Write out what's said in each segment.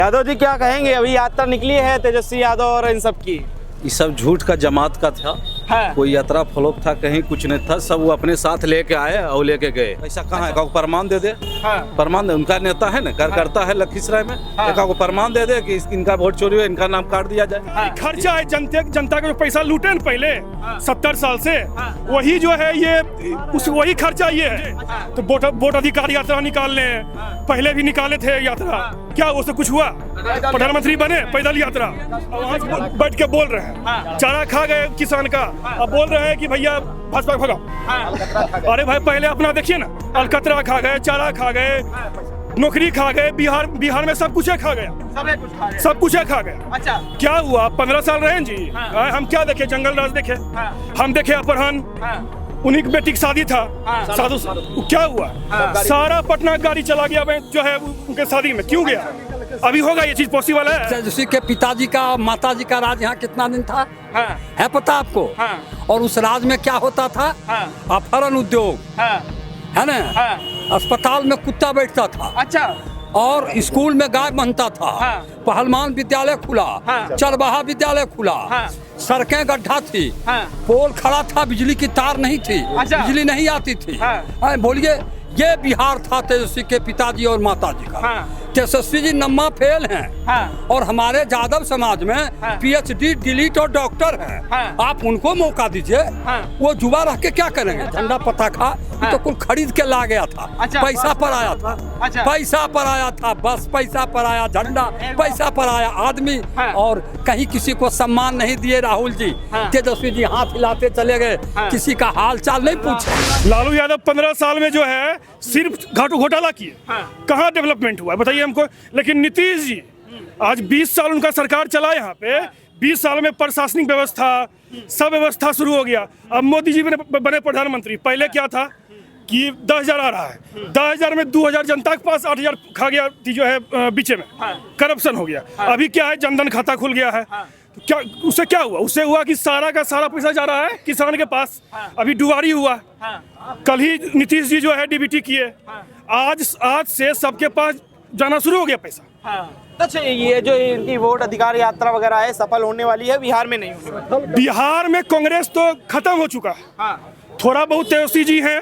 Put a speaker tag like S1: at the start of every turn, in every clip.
S1: यादव जी क्या कहेंगे, अभी यात्रा निकली है तेजस्वी यादव और इन सब की?
S2: ये सब झूठ का जमात का था।
S1: हाँ।
S2: कोई यात्रा फ्लॉप था, कहीं कुछ नहीं था, सब वो अपने साथ लेके आए और लेके गए। ऐसा कहाँ है? को प्रमाण दे दे।
S1: हाँ। प्रमाण
S2: दे, उनका नेता है ना, कार्यकर्ता है लखीसराय में। हाँ। को प्रमाण दे दे कि इनका वोट चोरी हुआ, इनका नाम काट दिया जाए।
S1: हाँ।
S3: खर्चा है जनता का जो पैसा लूटे न पहले 70 साल से, वही जो है ये वही खर्चा ये है। तो वोट अधिकार यात्रा निकाल ले, पहले भी निकाले थे यात्रा, क्या उससे कुछ हुआ? प्रधानमंत्री बने पैदल यात्रा, बैठ के बोल रहे हैं चारा खा गए किसान का, अब बोल रहे हैं कि भैया भाजपा भगाओ। अरे भाई पहले अपना देखिए ना, अलकतरा खा गए, चारा खा गए, नौकरी खा गए, बिहार में सब कुछ खा गया, सब कुछ खा गया।
S1: अच्छा
S3: क्या हुआ? 15 साल रहे जी। हम क्या देखे? जंगल राज देखे, हम देखे अपहरण, उन्हीं की बेटी की शादी था, साधु क्या हुआ? सारा पटना गाड़ी चला गया जो है उनके शादी में, क्यों गया? अभी होगा ये चीज पॉसिबल है?
S4: तेजस्वी के पिताजी का माताजी का राज यहाँ कितना दिन था? है पता आपको? और उस राज में क्या होता था? अपहरण उद्योग, है ना? अस्पताल में कुत्ता बैठता था।
S1: अच्छा।
S4: और स्कूल में गाय बनता था। पहलवान विद्यालय खुला, चरवाहा विद्यालय खुला, सड़कें गड्ढा थी, पोल खड़ा था, बिजली की तार नहीं थी, बिजली नहीं आती थी। बोलिए, ये बिहार था तेजस्वी के पिताजी और माताजी का। तेजस्वी जी नम्मा फेल हैं, और हमारे यादव समाज में PhD डिलीट और डॉक्टर हैं। आप उनको मौका दीजिए, वो जुआ रख के क्या करेंगे? झंडा पताखा तो कुल खरीद के ला गया था। पैसा पर आया था, पैसा पर आया था, बस पैसा पर आया, झंडा पैसा पर आया आदमी, और कहीं किसी को सम्मान नहीं दिए राहुल जी। तेजस्वी जी हाथ हिलाते चले गए, किसी का हाल चाल नहीं पूछे।
S3: लालू यादव 15 साल में जो है सिर्फ घोटाला किए, कहाँ डेवलपमेंट हुआ बताइए हमको? लेकिन नीतीश जी आज 20 साल उनका सरकार चला, यहाँ पे 20 साल में प्रशासनिक व्यवस्था सब व्यवस्था शुरू हो गया। अब मोदी जी बने प्रधानमंत्री, पहले क्या था कि 10,000 आ रहा है, 10,000 में 2,000 जनता के पास, 8,000 खा गया थी जो है बीच में, करप्शन हो गया। अभी क्या है? जनधन खाता खुल गया है। क्या उससे क्या हुआ? उससे हुआ कि सारा का सारा पैसा जा रहा है किसान के पास। अभी दुबारी हुआ, कल ही नीतीश जी जो है DBT किए, आज से सबके पास जाना शुरू हो गया पैसा।
S1: अच्छा, ये जो इनकी वोट अधिकार यात्रा वगैरह है सफल होने वाली है, बिहार में नहीं होने वाली?
S3: बिहार में कांग्रेस तो खत्म हो चुका है। थोड़ा बहुत तेजस्वी जी हैं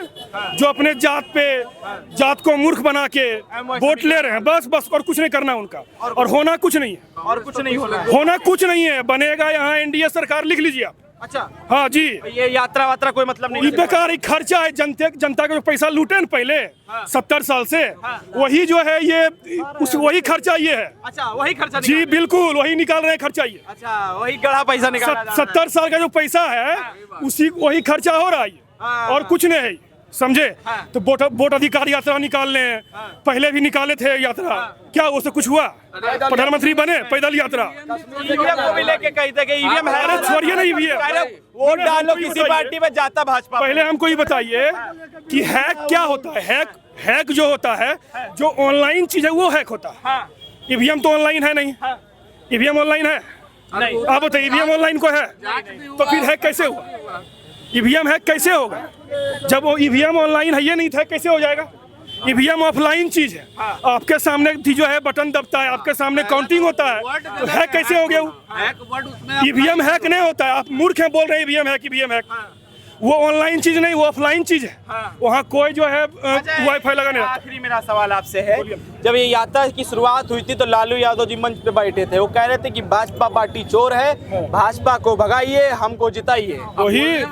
S3: जो अपने जात को मूर्ख बना के वोट ले रहे हैं, बस और कुछ नहीं करना उनका, और होना कुछ नहीं है,
S1: और कुछ नहीं
S3: होना कुछ नहीं है। बनेगा यहाँ NDA सरकार, लिख लीजिए आप।
S1: अच्छा।
S3: हाँ जी,
S1: ये यात्रा वात्रा कोई मतलब नहीं,
S3: बेकार ही खर्चा है। जनता का जो पैसा लूटे न पहले 70 साल से, वही जो है ये वही खर्चा ये है।
S1: अच्छा, वही खर्चा
S3: जी बिल्कुल, वही निकाल रहे हैं खर्चा ये।
S1: अच्छा, वही गड़ा पैसा निकाल
S3: 70 साल का जो पैसा है वही खर्चा हो रहा है, और कुछ नहीं है, समझे? तो वोट अधिकार यात्रा निकाल ले, पहले भी निकाले थे यात्रा, क्या उससे कुछ हुआ? प्रधानमंत्री बने पैदल यात्रा,
S1: को भी लेके कही थे कि ईवीएम है।
S3: अरे छोड़िए ना ईवीएम,
S1: वोट डालो किसी पार्टी में, जाता भाजपा।
S3: पहले हमको ये बताइए कि हैक क्या होता है? हैक जो होता है, जो ऑनलाइन चीज है वो हैक होता है। ईवीएम तो ऑनलाइन है नहीं, ईवीएम ऑनलाइन है नहीं। आप बताइए, ईवीएम ऑनलाइन को है तो फिर हैक कैसे हुआ? ईवीएम हैक कैसे होगा जब वो ईवीएम ऑनलाइन है? ये नहीं था, कैसे हो जाएगा? ईवीएम ऑफलाइन चीज है, आपके सामने जो है बटन दबता है, आपके सामने काउंटिंग होता है, तो हैक कैसे हो गया? ईवीएम हैक नहीं होता है। आप मूर्ख हैं, बोल रहे हैं ईवीएम हैक। वो ऑनलाइन चीज नहीं, वो ऑफलाइन चीज है। वहाँ कोई जो है वाईफाई लगा नहीं।
S1: आखिरी मेरा सवाल आपसे है, जब ये यात्रा की शुरुआत हुई थी तो लालू यादव जी मंच पे बैठे थे, वो कह रहे थे कि भाजपा पार्टी चोर है, भाजपा को भगाइए, हमको जिताइए।
S3: वही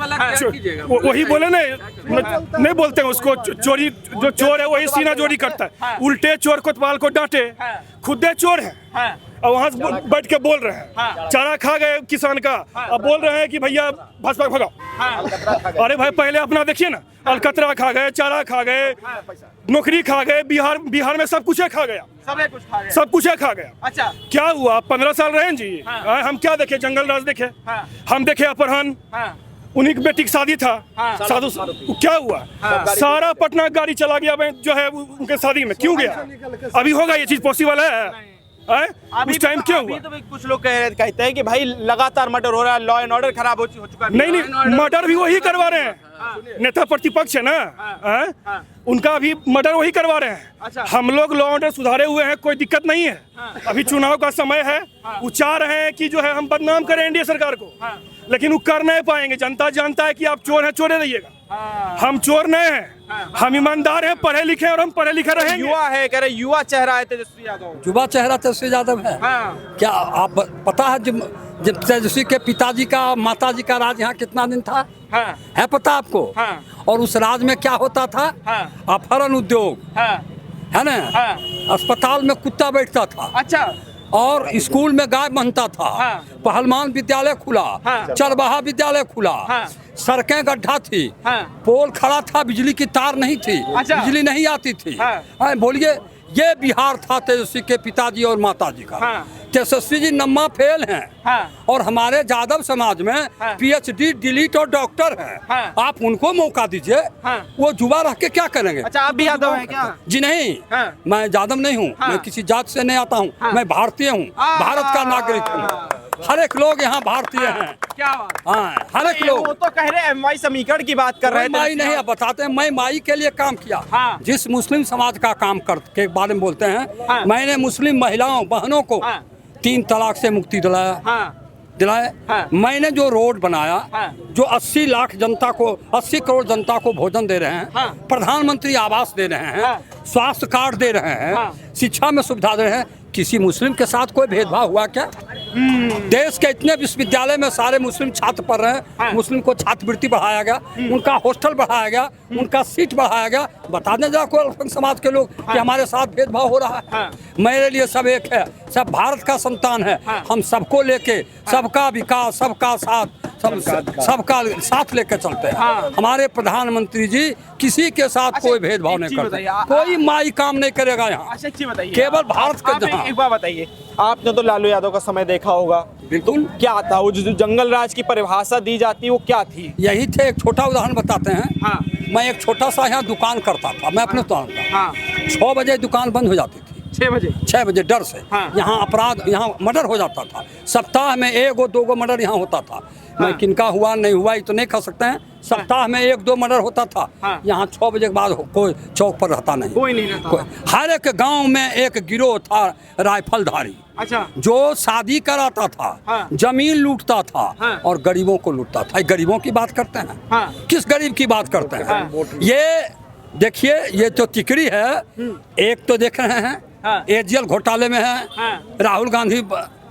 S3: बोले नहीं बोलते हैं उसको चोरी, जो चोर है वही सीना चोरी करता है। उल्टे चोर कोतवाल को डांटे, खुदे चोर है, और वहाँ बैठ के बोल रहे हैं चारा खा गए किसान का, अब बोल रहे हैं कि भैया भाजपा भगाओ। अरे भाई पहले अपना देखिए ना, अलकतरा खा गए, चारा खा गए, नौकरी खा गए, बिहार में सब कुछ खा गया, सब कुछ खा गया।
S1: अच्छा, क्या
S3: हुआ? 15 साल रहे जी। हम क्या देखे? जंगल राज देखे, हम देखे अपहरण, उन्हीं की बेटी की शादी था, साधु क्या हुआ? सारा पटना गाड़ी चला गया जो है उनके शादी में, क्यों गया? अभी होगा ये चीज पॉसिबल है? उस टाइम क्या हुआ?
S1: अभी तो कुछ लोग कहते हैं कि भाई लगातार मर्डर हो रहा है, लॉ एंड ऑर्डर खराब हो चुका है।
S3: नहीं, मर्डर भी वही करवा रहे हैं। नेता प्रतिपक्ष है ना, उनका भी मर्डर वही करवा रहे हैं।
S1: अच्छा।
S3: हम लोग लॉ ऑर्डर सुधारे हुए हैं, कोई दिक्कत नहीं है। अभी चुनाव का समय है, वो चाह रहे हैं कि जो है हम बदनाम करें एनडीए सरकार को, लेकिन वो कर नहीं पाएंगे। जनता जानता है कि आप चोर हैं, चोरे रहिएगा। हम चोर नहीं हैं, हम ईमानदार हैं, पढ़े लिखे हैं और हम पढ़े लिखे रहेंगे।
S1: युवा है, कह रहे युवा चेहरा है तेजस्वी यादव।
S4: युवा चेहरा तेजस्वी यादव है। क्या आप पता है जब तेजस्वी के पिताजी का माताजी का राज यहाँ कितना दिन था? है पता आपको? और उस राज में क्या होता था? अपहरण उद्योग है ना, अस्पताल में कुत्ता बैठता था।
S1: अच्छा।
S4: और स्कूल में गाय बनता था। पहलवान विद्यालय खुला, चरवाहा विद्यालय खुला, सड़कें गड्ढा थी, पोल खड़ा था, बिजली की तार नहीं थी, बिजली नहीं आती थी। बोलिए, ये बिहार था तेजस्वी के पिताजी और माताजी का। तेजस्वी जी नम्मा फेल हैं और हमारे यादव समाज में पीएचडी डिलीट और डॉक्टर हैं। आप उनको मौका दीजिए, वो युवा रह के क्या करेंगे?
S1: अच्छा, आप भी यादव हैं क्या?
S4: जी नहीं, मैं यादव नहीं हूँ, मैं किसी जात से नहीं आता हूँ, मैं भारतीय हूँ, भारत का नागरिक हूँ। हर एक लोग यहाँ भारतीय हैं।
S1: क्या बात?
S4: हाँ, हर एक लोग।
S1: वो तो कह रहे एमवाई समीकरण की बात कर रहे थे।
S4: माई नहीं, अब बताते हैं, मैं माई के लिए काम किया। जिस मुस्लिम समाज का काम कर के बारे में बोलते हैं, मैंने मुस्लिम महिलाओं बहनों को 3 तलाक से मुक्ति दिलाए। मैंने जो रोड बनाया, जो 80 लाख जनता को, 80 करोड़ जनता को भोजन दे रहे हैं, प्रधानमंत्री आवास दे रहे हैं, स्वास्थ्य कार्ड दे रहे हैं, शिक्षा में सुविधा दे रहे हैं। किसी मुस्लिम के साथ कोई भेदभाव हुआ क्या? देश के इतने विश्वविद्यालय में सारे मुस्लिम छात्र पढ़ रहे हैं, मुस्लिम को छात्रवृत्ति बढ़ाया गया, उनका हॉस्टल बढ़ाया गया, उनका सीट बढ़ाया गया। बता दें जरा कोई अल्पसंख्यक समाज के लोग कि हमारे साथ भेदभाव हो रहा है। मेरे लिए सब एक है, सब भारत का संतान है। हम सबको लेके, सबका विकास, सबका साथ, सबका साथ लेके चलते हैं। हमारे प्रधानमंत्री जी किसी के साथ कोई भेदभाव नहीं करते, कोई माई काम नहीं करेगा यहाँ।
S1: अच्छा, अच्छी बताइए,
S4: केवल भारत का।
S1: एक बार बताइए, आपने तो लालू यादव का समय देखा होगा।
S4: बिल्कुल।
S1: क्या था वो जो जंगल राज की परिभाषा दी जाती, वो क्या थी?
S4: यही थे। एक छोटा उदाहरण बताते हैं। मैं एक छोटा सा यहाँ दुकान करता था, मैं अपने दुकान का। 6 बजे दुकान बंद हो जाती थी। 6 बजे डर से यहाँ अपराध, यहाँ मर्डर हो जाता था। सप्ताह में 1-2 मर्डर यहाँ होता था। मैं किनका हुआ नहीं हुआ ये तो नहीं कह सकते हैं। सप्ताह में 1-2 मर्डर होता था। यहाँ 6 बजे के बाद कोई चौक पर रहता नहीं,
S1: कोई नहीं रहता।
S4: हर एक गांव में एक गिरोह था राइफलधारी।
S1: अच्छा। जो
S4: शादी कराता था, जमीन लूटता था और गरीबों को लूटता था। गरीबों की बात करते हैं? किस गरीब की बात करते हैं? ये देखिए, ये तो तिकड़ी है। एक तो देख रहे हैं एजीएल घोटाले में है, राहुल गांधी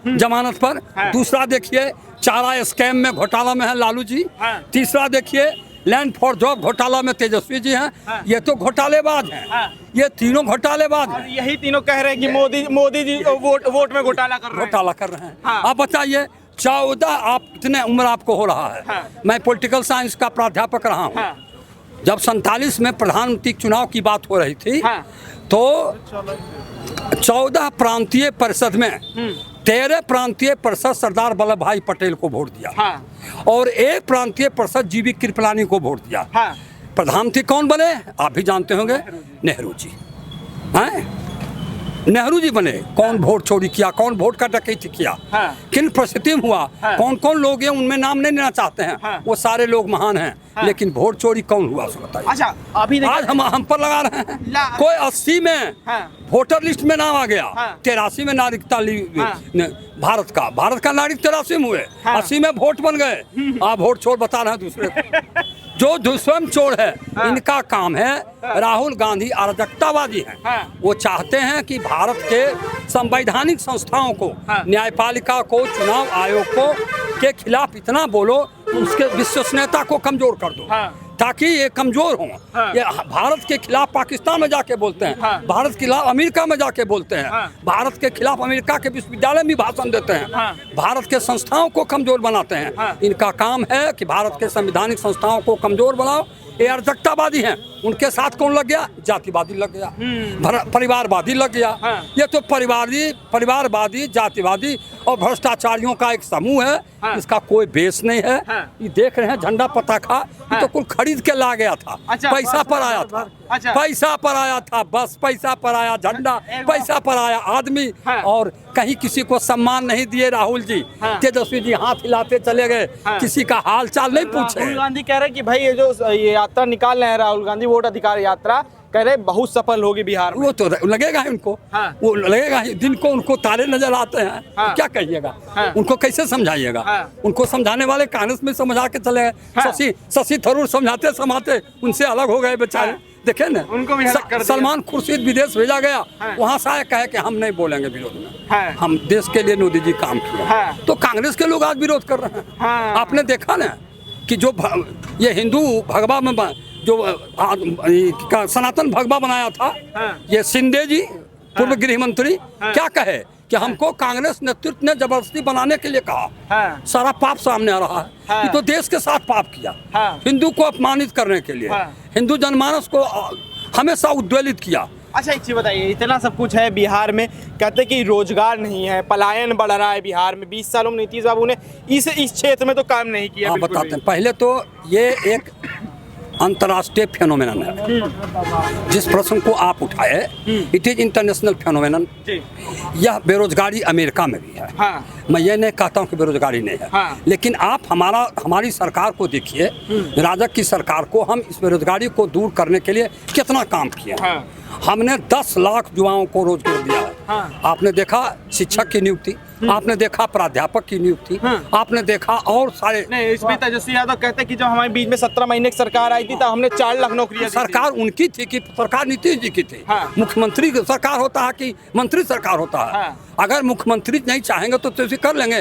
S4: जमानत पर। दूसरा देखिए चारा स्कैम में घोटाला में है लालू जी। तीसरा देखिए लैंड फॉर जॉब घोटाला में तेजस्वी जी हैं। ये तो घोटालेबाज हैं, ये तीनों घोटालेबाज हैं।
S1: यही तीनों कह रहे हैं कि मोदी जी वोट में घोटाला कर रहे हैं।
S4: आप बताइए, 14 आप कितने उम्र आपको हो रहा है? मैं पॉलिटिकल साइंस का प्राध्यापक रहा हूँ। जब 47 में प्रधानमंत्री चुनाव की बात हो रही थी, तो 14 प्रांतीय परिषद में 13 प्रांतीय परिषद सरदार वल्लभ भाई पटेल को वोट दिया और 1 प्रांतीय परिषद जीवी कृपलानी को वोट दिया। प्रधानमंत्री कौन बने आप भी जानते होंगे, नेहरू जी। नेहरू जी बने। कौन वोट चोरी किया, कौन वोट का डकैती किया, किन परिस्थिति में हुआ, कौन कौन लोग हैं, उनमें नाम नहीं लेना चाहते हैं। वो सारे लोग महान हैं, लेकिन वोट चोरी कौन हुआ उसको बताइए।
S1: अच्छा, अभी
S4: आज हम पर लगा रहे हैं। कोई 80 में वोटर लिस्ट में नाम आ गया, 83 में नागरिकता भारत का नागरिक 83 में हुए, 80 में वोट बन गए। आप वोट चोर बता रहे हैं दूसरे को। जो स्वयं चोर है, इनका काम है। राहुल गांधी अराजकतावादी हैं। वो चाहते हैं कि भारत के संवैधानिक संस्थाओं को, न्यायपालिका को, चुनाव आयोग को के खिलाफ इतना बोलो, उसके विश्वसनीयता को कमजोर कर दो, ताकि ये कमजोर हो। ये भारत के खिलाफ पाकिस्तान में जाके बोलते हैं, भारत के खिलाफ अमेरिका में जाके बोलते हैं, भारत के खिलाफ अमेरिका के विश्वविद्यालय में भाषण देते हैं, भारत के संस्थाओं को कमजोर बनाते हैं। इनका काम है कि भारत के संवैधानिक संस्थाओं को कमजोर बनाओ। ये अराजकतावादी हैं। उनके साथ कौन लग गया? जातिवादी लग गया, परिवारवादी लग गया। ये तो परिवारवादी, जातिवादी और भ्रष्टाचारियों का एक समूह है। इसका कोई बेस नहीं है। ये देख रहे हैं झंडा पताखा, ये तो कुल खरीद के ला गया था, पैसा पर आया था।
S1: अच्छा।
S4: पैसा पर आया था, बस पैसा पर आया झंडा, पैसा पर आया आदमी।
S1: हाँ।
S4: और कहीं किसी को सम्मान नहीं दिए राहुल जी।
S1: हाँ।
S4: तेजस्वी जी हाथ हिलाते चले गए,
S1: हाँ।
S4: किसी का हाल चाल नहीं पूछे।
S1: राहुल गांधी कह रहे हैं कि भाई ये यात्रा निकाल रहे हैं राहुल गांधी, वोट अधिकार यात्रा, कह रहे बहुत सफल होगी बिहार में।
S4: वो तो लगेगा ही उनको।
S1: हाँ।
S4: वो लगेगा ही, जिनको उनको तारे नजर आते हैं।
S1: हाँ।
S4: क्या कहिएगा।
S1: हाँ।
S4: उनको कैसे समझाइएगा।
S1: हाँ।
S4: उनको समझाने वाले कांग्रेस में समझा के चले गए।
S1: हाँ।
S4: शशि थरूर समझाते समाते उनसे अलग हो गए बेचारे।
S1: हाँ।
S4: देखे ना,
S1: उनको भी अलग कर दिया।
S4: सलमान खुर्शीद विदेश भेजा गया।
S1: हाँ।
S4: वहां से आए कहे कि हम नहीं बोलेंगे विरोध में।
S1: हाँ।
S4: हम देश के लिए मोदी जी काम किया।
S1: हाँ।
S4: तो कांग्रेस के लोग आज विरोध कर रहे हैं।
S1: हाँ।
S4: आपने देखा ना कि जो ये हिंदू भगवा में जो सनातन भगवा बनाया था।
S1: हाँ।
S4: ये शिंदे जी पूर्व गृह मंत्री
S1: हाँ।
S4: क्या कहे कि हमको कांग्रेस नेतृत्व ने जबरदस्ती बनाने के लिए कहा।
S1: हाँ।
S4: सारा पाप सामने आ रहा है।
S1: हाँ।
S4: ये तो देश के साथ पाप किया।
S1: हाँ।
S4: हिंदू को अपमानित करने के लिए।
S1: हाँ।
S4: हिंदू जनमानस को हमेशा उद्वेलित किया।
S1: अच्छा एक चीज बताइए, इतना सब कुछ है बिहार में, कहते कि रोजगार नहीं है, पलायन बढ़ रहा है बिहार में, 20 सालों में नीतीश बाबू ने इस क्षेत्र में तो काम नहीं किया।
S4: हाँ,
S1: बिल्कुल
S4: बताते
S1: भी।
S4: हैं। पहले तो ये एक अंतर्राष्ट्रीय फेनोमेनन है। जिस प्रश्न को आप उठाए, इट इज इंटरनेशनल फेनोमेनन।
S1: जी।
S4: यह बेरोजगारी अमेरिका में भी है।
S1: हाँ।
S4: मैं ये नहीं कहता हूँ कि बेरोजगारी नहीं है।
S1: हाँ।
S4: लेकिन आप हमारी सरकार को देखिए, राजग की सरकार को, हम इस बेरोजगारी को दूर करने के लिए कितना काम किया है।
S1: हाँ।
S4: हमने 10 लाख युवाओं को रोजगार दिया है।
S1: हाँ।
S4: आपने देखा शिक्षक की नियुक्ति, आपने देखा प्राध्यापक की नियुक्ति,
S1: हाँ।
S4: आपने देखा और सारे।
S1: नहीं, इसमें तेजस्वी यादव कहते हैं कि जब हमारे बीच में 17 महीने की सरकार आई थी तो हमने 4 लाख नौकरियां दी थी।
S4: सरकार उनकी थी कि सरकार नीतीश जी की थी।
S1: हाँ।
S4: मुख्यमंत्री की सरकार होता है कि मंत्री सरकार होता है।
S1: हाँ।
S4: अगर मुख्यमंत्री नहीं चाहेंगे तो उसे कर लेंगे।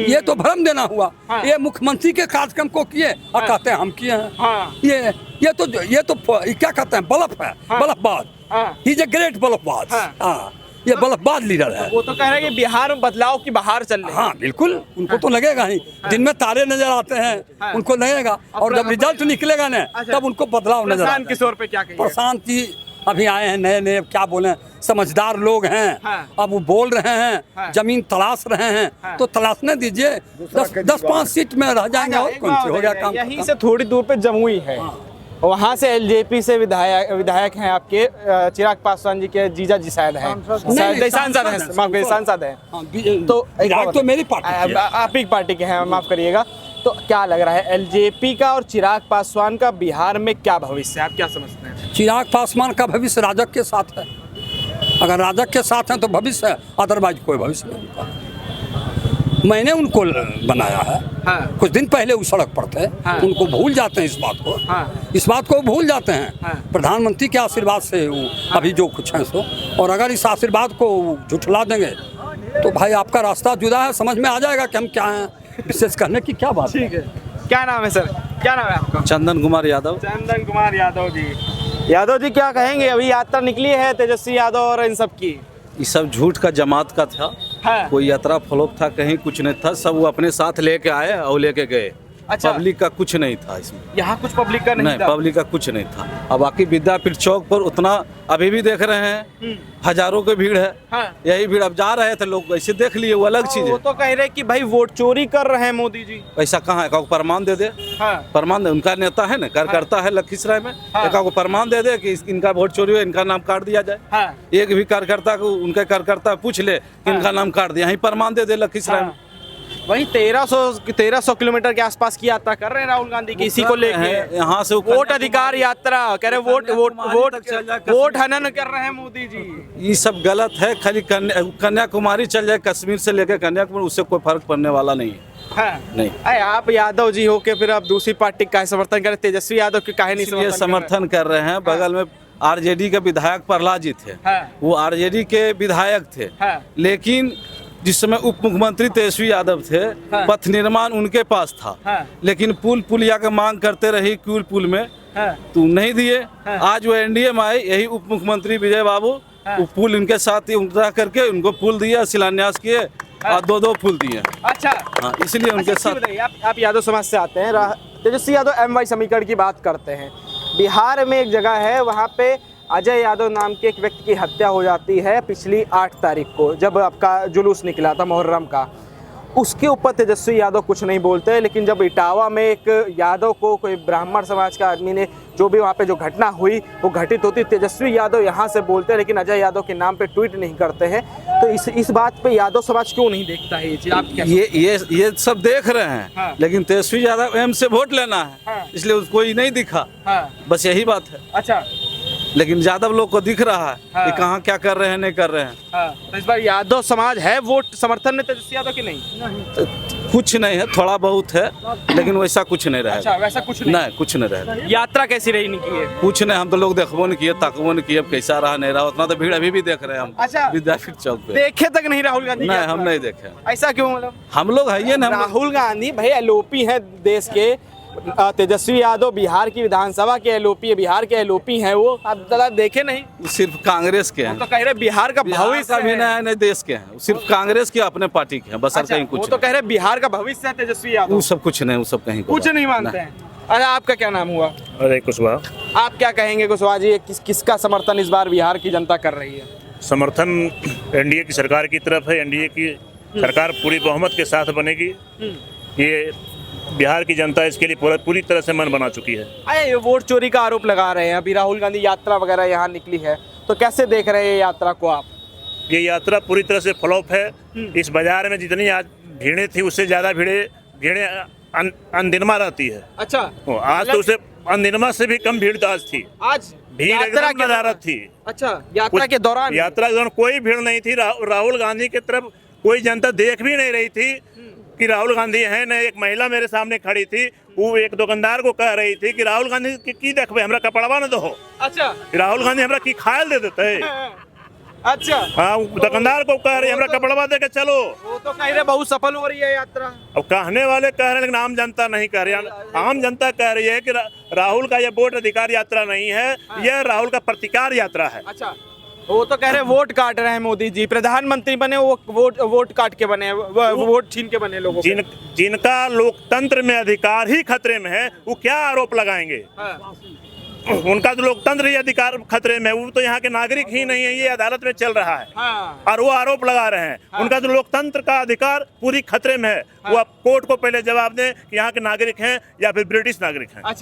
S4: ये तो भ्रम देना हुआ।
S1: हाँ।
S4: ये मुख्यमंत्री के कार्यक्रम को किए और
S1: हाँ।
S4: कहते हैं हम किए हैं।
S1: हाँ।
S4: ये तो क्या कहते हैं, बलफ है।
S1: हाँ।
S4: बलफबाज।
S1: हाँ।
S4: ही इज ए ग्रेट बलफबाज।
S1: हाँ।
S4: हाँ, ये बलफबाज लीडर है।
S1: वो तो कह रहे हैं कि बिहार में बदलाव की बहार चल रही है।
S4: हाँ बिल्कुल, उनको तो लगेगा ही। दिन में तारे नजर आते हैं,
S1: हाँ।
S4: उनको लगेगा। और जब रिजल्ट निकलेगा ना,
S1: अच्छा।
S4: तब उनको बदलाव नजर
S1: प्रशांत
S4: आता है।
S1: किशोर पे क्या कहिए?
S4: प्रशांत जी अभी आए हैं, नए नए, क्या बोले, समझदार लोग हैं।
S1: हाँ।
S4: अब वो बोल रहे हैं।
S1: हाँ।
S4: जमीन तलाश रहे हैं।
S1: हाँ।
S4: तो तलाशने दीजिए। 10-5 सीट में रह जाएंगे और कौन सी हो गया काम।
S1: यहीं से थोड़ी दूर पे जमुई है, वहाँ से एलजेपी से विधायक हैं आपके चिराग पासवान जी के जीजा जी शायद हैं, सांसद हैं, माफ करिए, सांसद हैं।
S4: हाँ,
S1: तो
S4: विधायक तो मेरी पार्टी की है।
S1: आप ही पार्टी के हैं, माफ करिएगा। तो क्या लग रहा है एलजेपी का और चिराग पासवान का बिहार में क्या भविष्य है, आप क्या समझते हैं?
S4: चिराग पासवान का भविष्य राजग के साथ है। अगर राजग के साथ हैं तो भविष्य है, अदरवाइज कोई भविष्य नहीं उनका। मैंने उनको बनाया है।
S1: हाँ।
S4: कुछ दिन पहले उस सड़क पर थे।
S1: हाँ।
S4: उनको भूल जाते हैं इस बात को।
S1: हाँ।
S4: इस बात को भूल जाते हैं।
S1: हाँ।
S4: प्रधानमंत्री के आशीर्वाद से वो अभी जो कुछ है सो, और अगर इस आशीर्वाद को झुठला देंगे तो भाई आपका रास्ता जुदा है। समझ में आ जाएगा कि हम क्या हैं, विशेष करने की क्या बात है।
S1: ठीक है, क्या नाम है सर, क्या नाम है आपका?
S2: चंदन कुमार यादव।
S1: चंदन कुमार यादव जी। यादव जी क्या कहेंगे, अभी यात्रा निकली है तेजस्वी यादव और इन सब की?
S2: ये सब झूठ का जमात का था।
S1: हाँ।
S2: कोई यात्रा फलोक था, कहीं कुछ नहीं था। सब वो अपने साथ लेके आए और लेके गए।
S1: अच्छा।
S2: पब्लिक का कुछ नहीं था इसमें।
S1: यहाँ कुछ पब्लिक का नहीं था?
S2: पब्लिक का कुछ नहीं था। अब बाकी विद्यापीठ चौक पर उतना अभी भी देख रहे हैं, हजारों की भीड़ है।
S1: हाँ।
S2: यही भीड़, अब जा रहे थे लोग ऐसे देख लिए, वो अलग चीज
S1: वो
S2: है।
S1: तो कह रहे कि भाई वोट चोरी कर रहे हैं मोदी जी।
S2: ऐसा कहाँ है? एक प्रमाण दे दे।
S1: हाँ।
S2: प्रमाण दे, उनका नेता है ना, कार्यकर्ता है लखीसराय में।
S1: हाँ।
S2: एक को प्रमाण दे दे कि इनका वोट चोरी हुआ, इनका नाम काट दिया जाए।
S1: हाँ।
S2: एक भी कार्यकर्ता को, उनके कार्यकर्ता पूछ ले कि इनका नाम काट दिया, यही प्रमाण दे दे लखीसराय में।
S1: वही 1300 किलोमीटर के आसपास की यात्रा कर रहे हैं राहुल गांधी की, इसी को लेके।
S2: यहाँ से
S1: वोट अधिकार यात्रा कह रहे, वोट
S2: कन्याकुमारी तक चल जाए,
S1: वोट हनन कर रहे हैं मोदी जी।
S2: ये सब गलत है। खाली कन्याकुमारी चल जाए, कश्मीर से लेकर कन्याकुमारी, उससे कोई फर्क पड़ने वाला नहीं है।
S1: हाँ।
S2: नहीं।
S1: अरे आप यादव जी हो के फिर आप दूसरी पार्टी का समर्थन करें, तेजस्वी यादव की काहे नहीं
S2: ये समर्थन कर रहे हैं। बगल में आरजेडी के विधायक प्रहलाद जी थे।
S1: हाँ।
S2: वो आरजेडी के विधायक थे।
S1: हाँ।
S2: लेकिन जिस समय उप मुख्यमंत्री तेजस्वी यादव थे,
S1: हाँ।
S2: पथ निर्माण उनके पास था।
S1: हाँ।
S2: लेकिन पुलिया का मांग करते रही, पुल में
S1: हाँ।
S2: तो नहीं दिए।
S1: हाँ।
S2: आज वो एनडीए में आए, यही उप मुख्यमंत्री विजय बाबू,
S1: हाँ।
S2: वो पुल इनके साथ ही उतरा करके उनको पुल दिया, शिलान्यास किए।
S1: हाँ।
S2: और 2 पुल दिए।
S1: अच्छा।
S2: हाँ, इसलिए उनके
S1: अच्छा,
S2: साथ।
S1: बताइए, आप यादव समाज से आते हैं। तेजस्वी यादव MY समीकरण की बात करते हैं। बिहार में एक जगह है, वहाँ पे अजय यादव नाम के एक व्यक्ति की हत्या हो जाती है पिछली 8 तारीख को, जब आपका जुलूस निकला था मुहर्रम का। उसके ऊपर तेजस्वी यादव कुछ नहीं बोलते, लेकिन जब इटावा में एक यादव को कोई ब्राह्मण समाज का आदमी ने जो भी वहाँ पे जो घटना हुई वो घटित होती। तेजस्वी यादव यहाँ से बोलते हैं लेकिन अजय यादव के नाम पे ट्वीट नहीं करते हैं। तो इस बात पे यादव समाज क्यों नहीं देखता है ये चीज़? आप क्या
S2: ये सब देख रहे हैं।
S1: हाँ।
S2: लेकिन तेजस्वी यादव एम से वोट लेना है।
S1: हाँ।
S2: इसलिए उसको ही नहीं दिखा।
S1: हाँ।
S2: बस यही बात है।
S1: अच्छा।
S2: लेकिन यादव लोग को दिख रहा है
S1: हाँ।
S2: कि कहाँ क्या कर रहे हैं नहीं कर रहे हैं।
S1: हाँ। तो इस बार यादव समाज है वोट समर्थन में तेजस्वी यादव की नहीं?
S2: तो कुछ नहीं है, थोड़ा बहुत है, लेकिन वैसा कुछ नहीं
S1: अच्छा,
S2: रहेगा।
S1: वैसा कुछ नहीं।
S2: नहीं, कुछ नहीं रहेगा।
S1: यात्रा कैसी रही इनकी है?
S2: कुछ नहीं, हम तो लोग देखबो नहीं किए, तकबो नहीं किए, अब कैसा रहा नहीं रहा, उतना तो भीड़ अभी भी देख रहे हैं हम।
S1: अच्छा।
S2: विद्यापीठ चौक पे
S1: देखे तक नहीं राहुल गांधी की
S2: नहीं,
S1: यात्रा?
S2: हम नहीं देखे।
S1: ऐसा क्यों? मतलब
S2: हम लोग है ये ना,
S1: राहुल गांधी भाई एलओपी है देश के, तेजस्वी यादव बिहार की विधानसभा के एलओपी है, बिहार के एलओपी हैं वो, आप जरा देखे नहीं?
S2: सिर्फ कांग्रेस के
S1: वो
S2: हैं।
S1: तो कह रहे बिहार का
S2: बिहार
S1: भविष्य
S2: का भी
S1: है।
S2: नहीं, नहीं देश के हैं, सिर्फ कांग्रेस के अपने पार्टी के हैं, बस और
S1: अच्छा,
S2: कहीं
S1: वो
S2: कुछ
S1: तो कह रहे बिहार का भविष्य है तेजस्वी यादव।
S2: वो सब कुछ नहीं, वो सब कहीं
S1: कुछ नहीं मानते हैं। अरे आपका क्या नाम हुआ?
S5: अरे कुशवाहा।
S1: आप क्या कहेंगे कुशवाहा जी, किसका समर्थन इस बार बिहार की जनता कर रही है?
S5: समर्थन एनडीए की सरकार की तरफ है। एनडीए की सरकार पूरी बहुमत के साथ बनेगी। ये बिहार की जनता इसके लिए पूरी तरह से मन बना चुकी है।
S1: अरे ये वोट चोरी का आरोप लगा रहे हैं, अभी राहुल गांधी यात्रा वगैरह यहाँ निकली है, तो कैसे देख रहे हैं ये यात्रा को आप?
S5: ये यात्रा पूरी तरह से फ्लॉप है। इस बाजार में जितनी आज भीड़ें थी उससे ज्यादा भीड़ें अनदिनमा रहती है।
S1: अच्छा।
S5: आज तो उसे अनदिनमा से भी कम भीड़ तो आज थी।
S1: आज
S5: भीड़
S1: यात्रा
S5: एकदम नजारत थी।
S1: अच्छा, यात्रा के दौरान?
S5: यात्रा के दौरान कोई भीड़ नहीं थी। राहुल गांधी की तरफ कोई जनता देख भी नहीं रही थी कि राहुल गांधी है। न एक महिला मेरे सामने खड़ी थी, वो एक दुकानदार को कह रही थी कि राहुल गांधी की देखबे, हमरा कपड़वा न दो।
S1: अच्छा।
S5: राहुल गांधी हमरा की खायल दे देते।
S1: अच्छा।
S5: हाँ, दुकानदार को कह रहे हमरा कपड़वा दे के चलो।
S1: वो तो कह रहे बहुत सफल हो रही है यात्रा।
S5: अब कहने वाले कह रहे हैं लेकिन आम जनता नहीं कह रही है। आम जनता कह रही है कि राहुल का यह वोट अधिकार यात्रा नहीं है, यह राहुल का प्रतिकार यात्रा है।
S1: अच्छा, वो तो कह रहे वोट काट रहे हैं मोदी जी, प्रधानमंत्री बने वो वोट काट के बने, वोट छीन के बने लोगों के।
S5: जिनका लोकतंत्र में अधिकार ही खतरे में है वो क्या आरोप लगाएंगे?
S1: हाँ।
S5: उनका तो लोकतंत्र ही अधिकार खतरे में है, वो तो यहाँ के नागरिक ही नहीं है, ये अदालत में चल रहा है।
S1: हाँ।
S5: और वो आरोप लगा रहे हैं।
S1: हाँ।
S5: उनका तो लोकतंत्र का अधिकार पूरी खतरे में है।
S1: हाँ।
S5: वो अब कोर्ट को पहले जवाब दें कि यहाँ के नागरिक हैं या फिर ब्रिटिश नागरिक हैं।
S1: अच्छा,